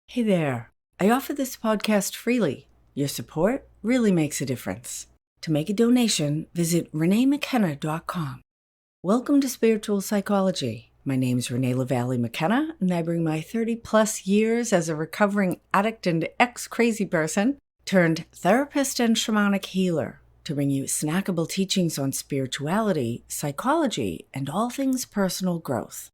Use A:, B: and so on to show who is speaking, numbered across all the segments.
A: Hey there. I offer this podcast freely. Your support really makes a difference. To make a donation, visit reneemckenna.com. Welcome to Spiritual Psychology. My name is Renee Lavallee Mckenna, and I bring my 30-plus years as a recovering addict and ex-crazy person turned therapist and shamanic healer to bring you snackable teachings on spirituality, psychology, and all things personal growth.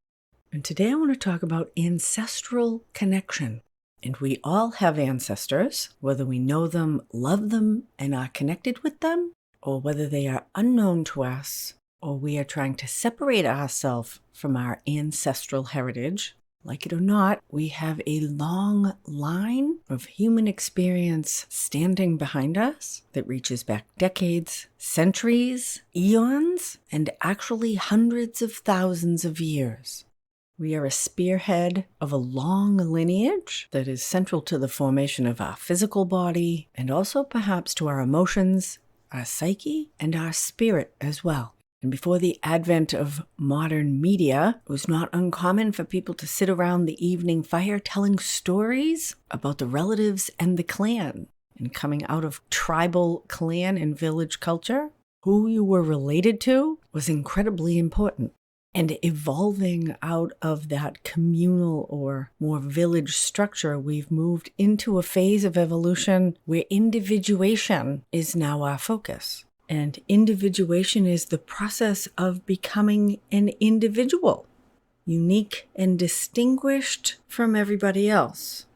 A: And today I want to talk about ancestral connection. And we all have ancestors, whether we know them, love them, and are connected with them, or whether they are unknown to us, or we are trying to separate ourselves from our ancestral heritage. Like it or not, we have a long line of human experience standing behind us that reaches back decades, centuries, eons, and actually hundreds of thousands of years. We are a spearhead of a long lineage that is central to the formation of our physical body and also perhaps to our emotions, our psyche, and our spirit as well. And before the advent of modern media, it was not uncommon for people to sit around the evening fire telling stories about the relatives and the clan. And coming out of tribal clan and village culture, who you were related to was incredibly important. And evolving out of that communal or more village structure, we've moved into a phase of evolution where individuation is now our focus. And individuation is the process of becoming an individual, unique and distinguished from everybody else.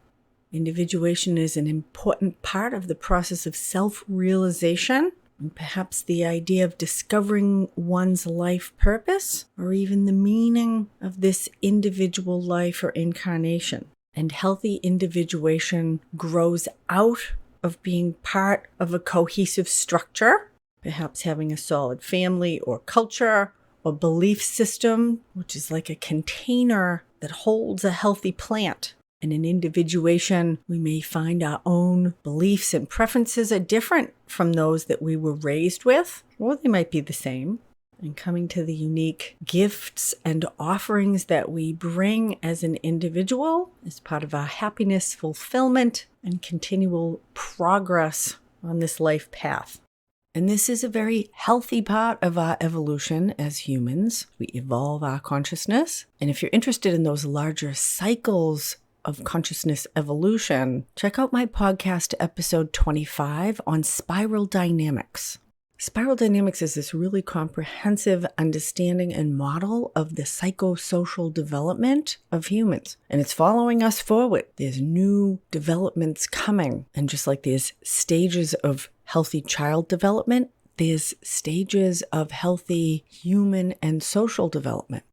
A: Individuation is an important part of the process of self-realization, and perhaps the idea of discovering one's life purpose, or even the meaning of this individual life or incarnation. And healthy individuation grows out of being part of a cohesive structure, perhaps having a solid family or culture or belief system, which is like a container that holds a healthy plant. And in individuation, we may find our own beliefs and preferences are different from those that we were raised with, or they might be the same. And coming to the unique gifts and offerings that we bring as an individual as part of our happiness, fulfillment, and continual progress on this life path. And this is a very healthy part of our evolution as humans. We evolve our consciousness. And if you're interested in those larger cycles of consciousness evolution, check out my podcast episode 25 on spiral dynamics. Spiral dynamics is this really comprehensive understanding and model of the psychosocial development of humans. And it's following us forward. There's new developments coming. And just like there's stages of healthy child development, there's stages of healthy human and social development.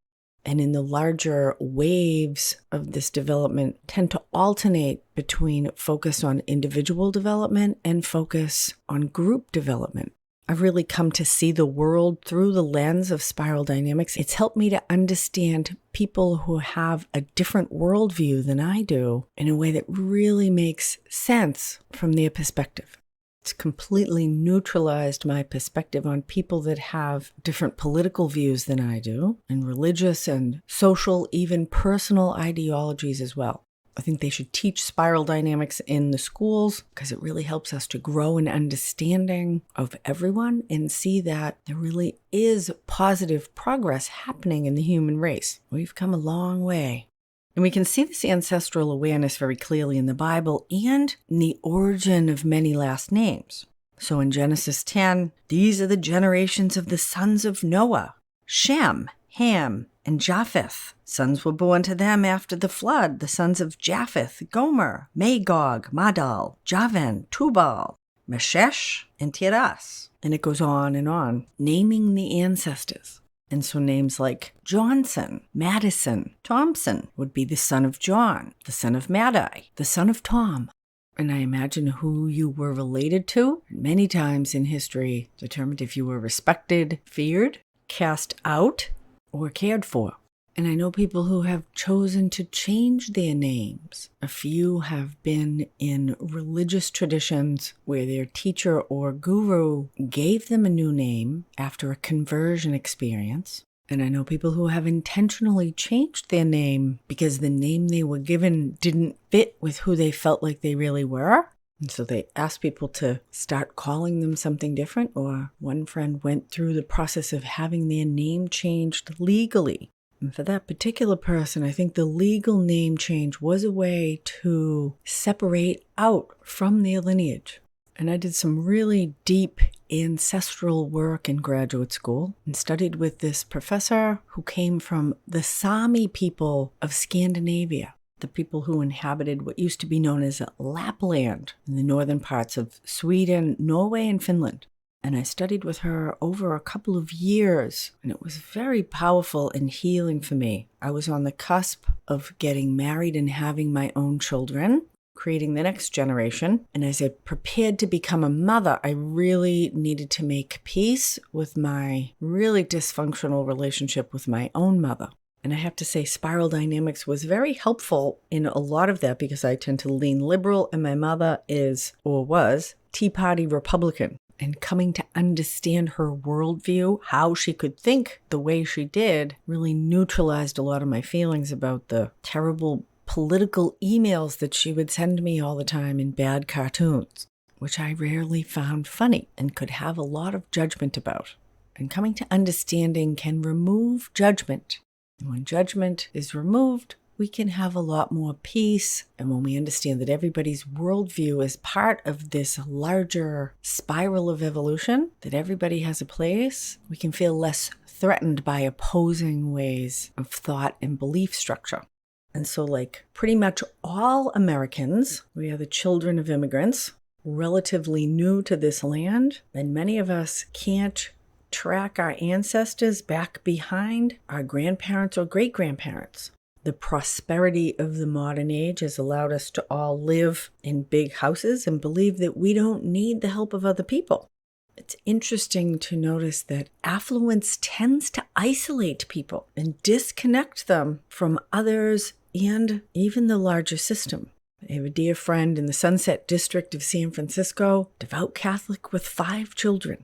A: And in the larger waves of this development tend to alternate between focus on individual development and focus on group development. I've really come to see the world through the lens of spiral dynamics. It's helped me to understand people who have a different worldview than I do in a way that really makes sense from their perspective. It's completely neutralized my perspective on people that have different political views than I do, and religious and social, even personal ideologies as well. I think they should teach spiral dynamics in the schools because it really helps us to grow an understanding of everyone and see that there really is positive progress happening in the human race. We've come a long way. And we can see this ancestral awareness very clearly in the Bible and in the origin of many last names. So in Genesis 10, these are the generations of the sons of Noah: Shem, Ham, and Japheth. Sons were born to them after the flood, the sons of Japheth: Gomer, Magog, Madal, Javan, Tubal, Meshesh, and Tiras. And it goes on, naming the ancestors. And so names like Johnson, Madison, Thompson would be the son of John, the son of Madai, the son of Tom. And I imagine who you were related to, many times in history, determined if you were respected, feared, cast out, or cared for. And I know people who have chosen to change their names. A few have been in religious traditions where their teacher or guru gave them a new name after a conversion experience. And I know people who have intentionally changed their name because the name they were given didn't fit with who they felt like they really were. And so they asked people to start calling them something different. Or one friend went through the process of having their name changed legally. And for that particular person, I think the legal name change was a way to separate out from their lineage. And I did some really deep ancestral work in graduate school and studied with this professor who came from the Sami people of Scandinavia, the people who inhabited what used to be known as Lapland in the northern parts of Sweden, Norway, and Finland. And I studied with her over a couple of years, and it was very powerful and healing for me. I was on the cusp of getting married and having my own children, creating the next generation. And as I prepared to become a mother, I really needed to make peace with my really dysfunctional relationship with my own mother. And I have to say, Spiral Dynamics was very helpful in a lot of that because I tend to lean liberal, and my mother is, or was, Tea Party Republican. And coming to understand her worldview, how she could think the way she did, really neutralized a lot of my feelings about the terrible political emails that she would send me all the time in bad cartoons, which I rarely found funny and could have a lot of judgment about. And coming to understanding can remove judgment. And when judgment is removed, we can have a lot more peace. And when we understand that everybody's worldview is part of this larger spiral of evolution, that everybody has a place, we can feel less threatened by opposing ways of thought and belief structure. And so like pretty much all Americans, we are the children of immigrants, relatively new to this land, and many of us can't track our ancestors back behind our grandparents or great-grandparents. The prosperity of the modern age has allowed us to all live in big houses and believe that we don't need the help of other people. It's interesting to notice that affluence tends to isolate people and disconnect them from others and even the larger system. I have a dear friend in the Sunset District of San Francisco, devout Catholic with 5 children.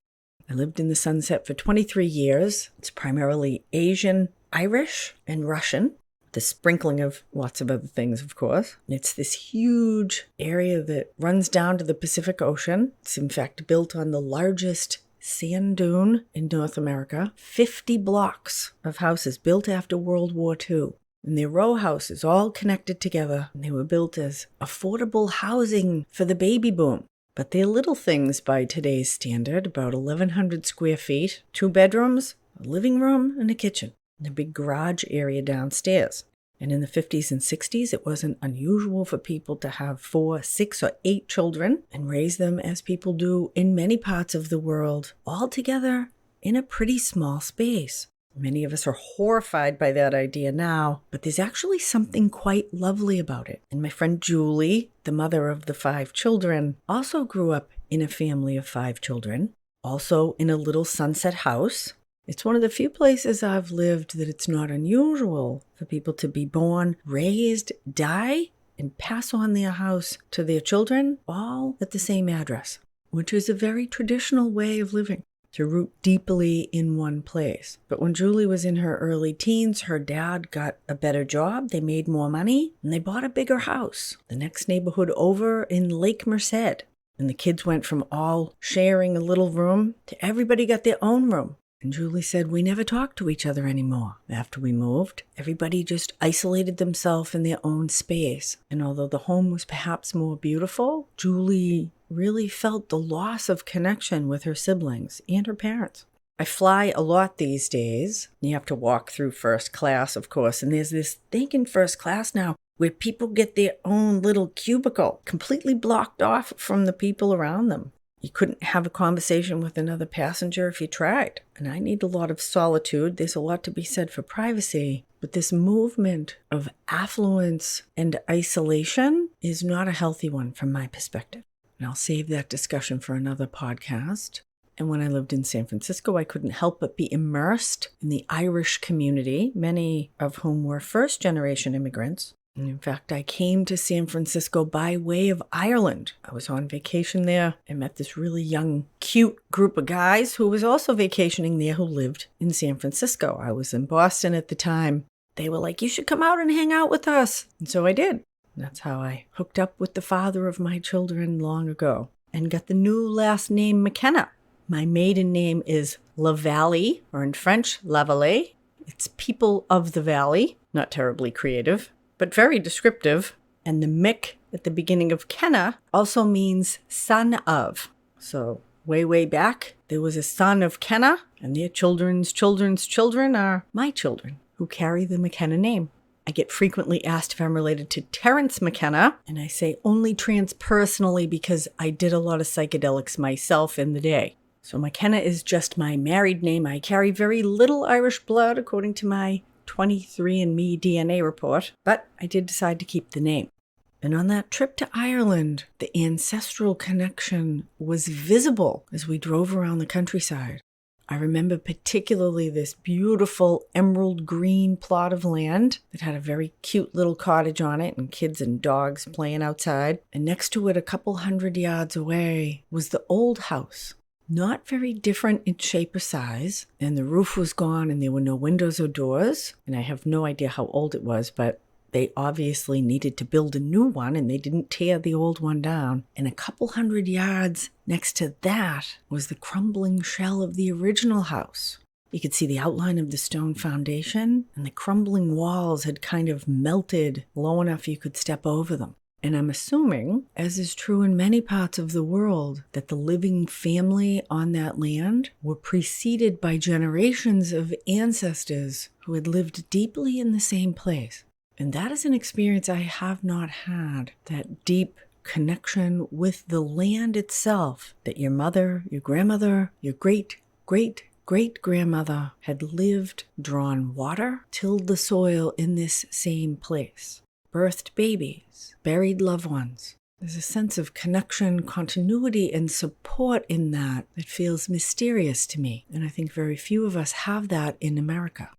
A: I lived in the Sunset for 23 years. It's primarily Asian, Irish, and Russian. The sprinkling of lots of other things, of course. It's this huge area that runs down to the Pacific Ocean. It's in fact built on the largest sand dune in North America. 50 blocks of houses built after World War II. And they're row houses all connected together. And they were built as affordable housing for the baby boom. But they're little things by today's standard, about 1,100 square feet, 2 bedrooms, a living room, and a kitchen. And a big garage area downstairs. And in the 50s and 60s, it wasn't unusual for people to have 4, 6, or 8 children and raise them as people do in many parts of the world, all together in a pretty small space. Many of us are horrified by that idea now, but there's actually something quite lovely about it. And my friend Julie, the mother of the 5 children, also grew up in a family of 5 children, also in a little sunset house. It's one of the few places I've lived that it's not unusual for people to be born, raised, die, and pass on their house to their children, all at the same address, which is a very traditional way of living, to root deeply in one place. But when Julie was in her early teens, her dad got a better job, they made more money, and they bought a bigger house, the next neighborhood over in Lake Merced. And the kids went from all sharing a little room to everybody got their own room. And Julie said, we never talked to each other anymore. After we moved, everybody just isolated themselves in their own space. And although the home was perhaps more beautiful, Julie really felt the loss of connection with her siblings and her parents. I fly a lot these days. You have to walk through first class, of course. And there's this thing in first class now where people get their own little cubicle, completely blocked off from the people around them. You couldn't have a conversation with another passenger if you tried. And I need a lot of solitude. There's a lot to be said for privacy. But this movement of affluence and isolation is not a healthy one from my perspective. And I'll save that discussion for another podcast. And when I lived in San Francisco, I couldn't help but be immersed in the Irish community, many of whom were first-generation immigrants. And in fact, I came to San Francisco by way of Ireland. I was on vacation there. I met this really young, cute group of guys who was also vacationing there who lived in San Francisco. I was in Boston at the time. They were like, you should come out and hang out with us. And so I did. That's how I hooked up with the father of my children long ago and got the new last name McKenna. My maiden name is Lavallee, or in French, Lavallee. It's people of the valley. Not terribly creative, but very descriptive. And the Mick at the beginning of Kenna also means son of. So way back, there was a son of Kenna, and their children's children are my children who carry the McKenna name. I get frequently asked if I'm related to Terence McKenna, and I say only transpersonally because I did a lot of psychedelics myself in the day. So McKenna is just my married name. I carry very little Irish blood according to my 23andMe DNA report, but I did decide to keep the name. And on that trip to Ireland, the ancestral connection was visible as we drove around the countryside. I remember particularly this beautiful emerald green plot of land that had a very cute little cottage on it and kids and dogs playing outside. And next to it, a couple 100 yards away, was the old house. Not very different in shape or size, and the roof was gone and there were no windows or doors. And I have no idea how old it was, but they obviously needed to build a new one and they didn't tear the old one down. And a couple 100 yards next to that was the crumbling shell of the original house. You could see the outline of the stone foundation, and the crumbling walls had kind of melted low enough you could step over them. And I'm assuming, as is true in many parts of the world, that the living family on that land were preceded by generations of ancestors who had lived deeply in the same place. And that is an experience I have not had, that deep connection with the land itself, that your mother, your grandmother, your great-great-great-grandmother had lived, drawn water, tilled the soil in this same place, birthed babies, buried loved ones. There's a sense of connection, continuity, and support in that feels mysterious to me. And I think very few of us have that in America.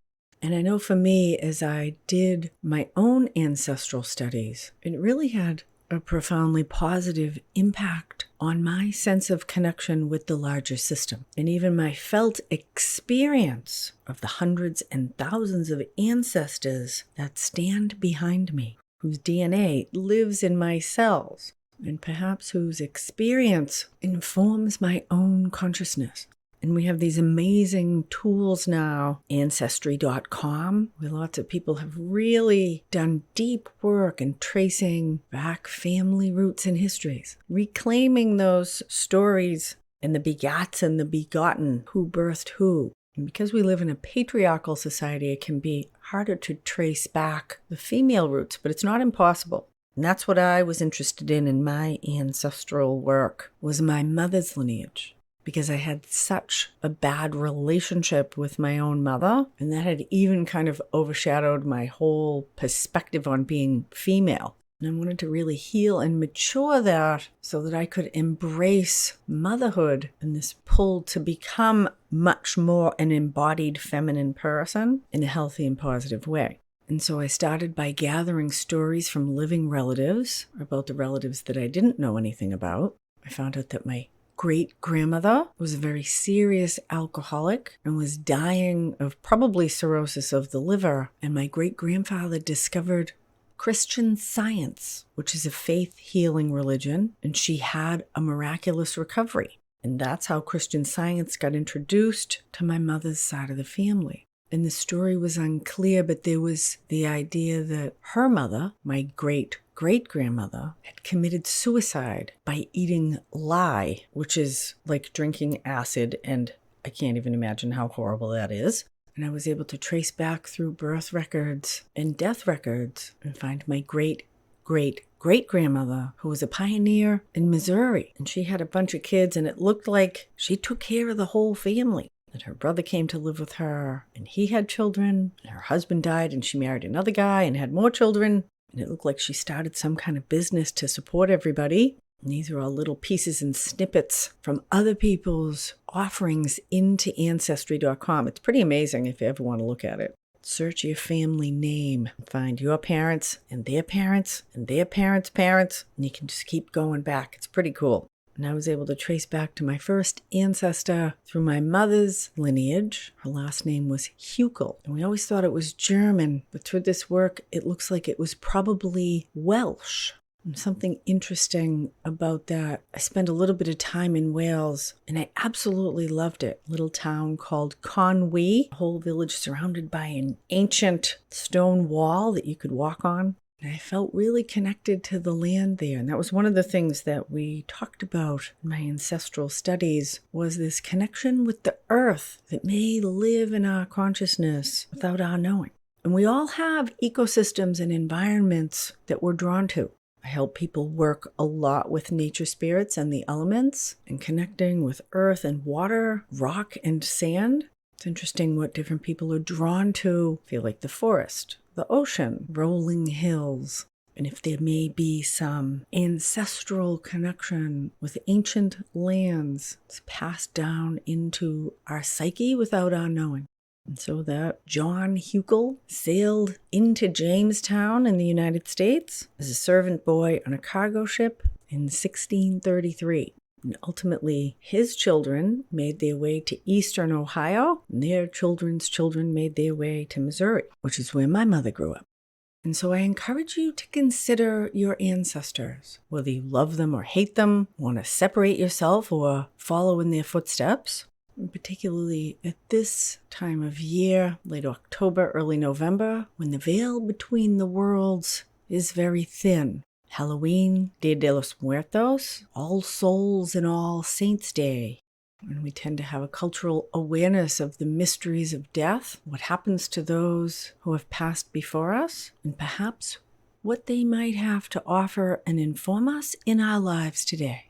A: And I know for me, as I did my own ancestral studies, it really had a profoundly positive impact on my sense of connection with the larger system. And even my felt experience of the hundreds and thousands of ancestors that stand behind me, whose DNA lives in my cells, and perhaps whose experience informs my own consciousness. And we have these amazing tools now, Ancestry.com, where lots of people have really done deep work in tracing back family roots and histories, reclaiming those stories and the begats and the begotten, who birthed who. And because we live in a patriarchal society, it can be harder to trace back the female roots, but it's not impossible. And that's what I was interested in my ancestral work, was my mother's lineage. Because I had such a bad relationship with my own mother, and that had even kind of overshadowed my whole perspective on being female. And I wanted to really heal and mature that so that I could embrace motherhood and this pull to become much more an embodied feminine person in a healthy and positive way. And so I started by gathering stories from living relatives about the relatives that I didn't know anything about. I found out that my great-grandmother was a very serious alcoholic and was dying of probably cirrhosis of the liver. And my great-grandfather discovered Christian Science, which is a faith-healing religion, and she had a miraculous recovery. And that's how Christian Science got introduced to my mother's side of the family. And the story was unclear, but there was the idea that her mother, my great-great-grandmother, had committed suicide by eating lye, which is like drinking acid, and I can't even imagine how horrible that is. And I was able to trace back through birth records and death records and find my great-great-great-grandmother, who was a pioneer in Missouri. And she had a bunch of kids, and it looked like she took care of the whole family. That her brother came to live with her, and he had children, and her husband died, and she married another guy and had more children. And it looked like she started some kind of business to support everybody. And these are all little pieces and snippets from other people's offerings into Ancestry.com. It's pretty amazing if you ever want to look at it. search your family name, find your parents and their parents and their parents' parents, and you can just keep going back. It's pretty cool. And I was able to trace back to my first ancestor through my mother's lineage. Her last name was Huckel, and we always thought it was German, but through this work, it looks like it was probably Welsh. And something interesting about that, I spent a little bit of time in Wales, and I absolutely loved it. A little town called Conwy, a whole village surrounded by an ancient stone wall that you could walk on. And I felt really connected to the land there. And that was one of the things that we talked about in my ancestral studies, was this connection with the earth that may live in our consciousness without our knowing. And we all have ecosystems and environments that we're drawn to. I help people work a lot with nature spirits and the elements and connecting with earth and water, rock and sand. It's interesting what different people are drawn to. I feel like the forest, the ocean, rolling hills, and if there may be some ancestral connection with ancient lands, it's passed down into our psyche without our knowing. And so that John Huckel sailed into Jamestown in the United States as a servant boy on a cargo ship in 1633. And ultimately, his children made their way to eastern Ohio, and their children's children made their way to Missouri, which is where my mother grew up. And so I encourage you to consider your ancestors, whether you love them or hate them, want to separate yourself or follow in their footsteps. And particularly at this time of year, late October, early November, when the veil between the worlds is very thin. Halloween, Dia de los Muertos, All Souls and All Saints Day. And we tend to have a cultural awareness of the mysteries of death, what happens to those who have passed before us, and perhaps what they might have to offer and inform us in our lives today.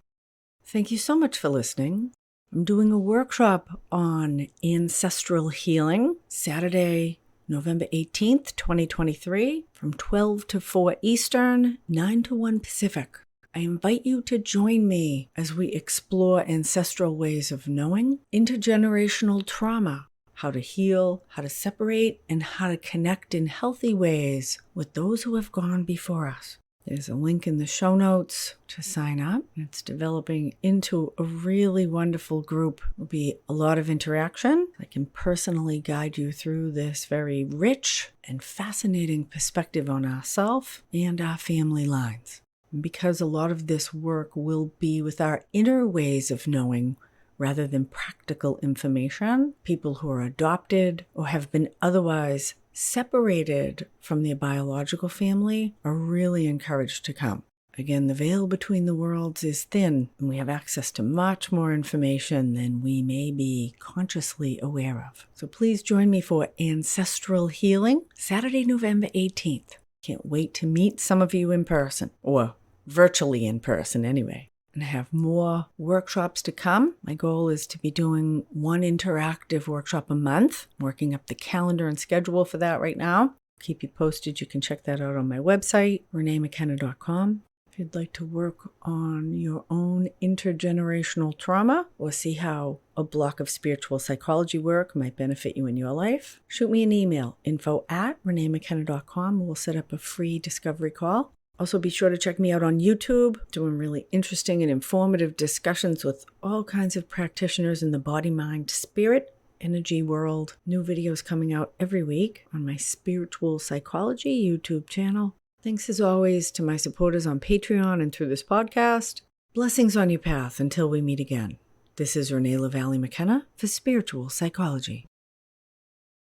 A: Thank you so much for listening. I'm doing a workshop on ancestral healing, Saturday, November 18th, 2023, from 12 to 4 Eastern, 9 to 1 Pacific. I invite you to join me as we explore ancestral ways of knowing, intergenerational trauma, how to heal, how to separate, and how to connect in healthy ways with those who have gone before us. There's a link in the show notes to sign up. It's developing into a really wonderful group. There'll be a lot of interaction. I can personally guide you through this very rich and fascinating perspective on ourselves and our family lines. And because a lot of this work will be with our inner ways of knowing rather than practical information, people who are adopted or have been otherwise separated from their biological family are really encouraged to come. Again, the veil between the worlds is thin, and we have access to much more information than we may be consciously aware of. So please join me for Ancestral Healing, Saturday, November 18th. Can't wait to meet some of you in person, or virtually in person anyway. And I have more workshops to come. My goal is to be doing one interactive workshop a month, working up the calendar and schedule for that right now. Keep you posted. You can check that out on my website, reneemckenna.com. If you'd like to work on your own intergenerational trauma or see how a block of spiritual psychology work might benefit you in your life, shoot me an email, info@reneemckenna.com. We'll set up a free discovery call. Also, be sure to check me out on YouTube, doing really interesting and informative discussions with all kinds of practitioners in the body, mind, spirit, energy world. New videos coming out every week on my Spiritual Psychology YouTube channel. Thanks as always to my supporters on Patreon and through this podcast. Blessings on your path until we meet again. This is Renee Lavallee Mckenna for Spiritual Psychology.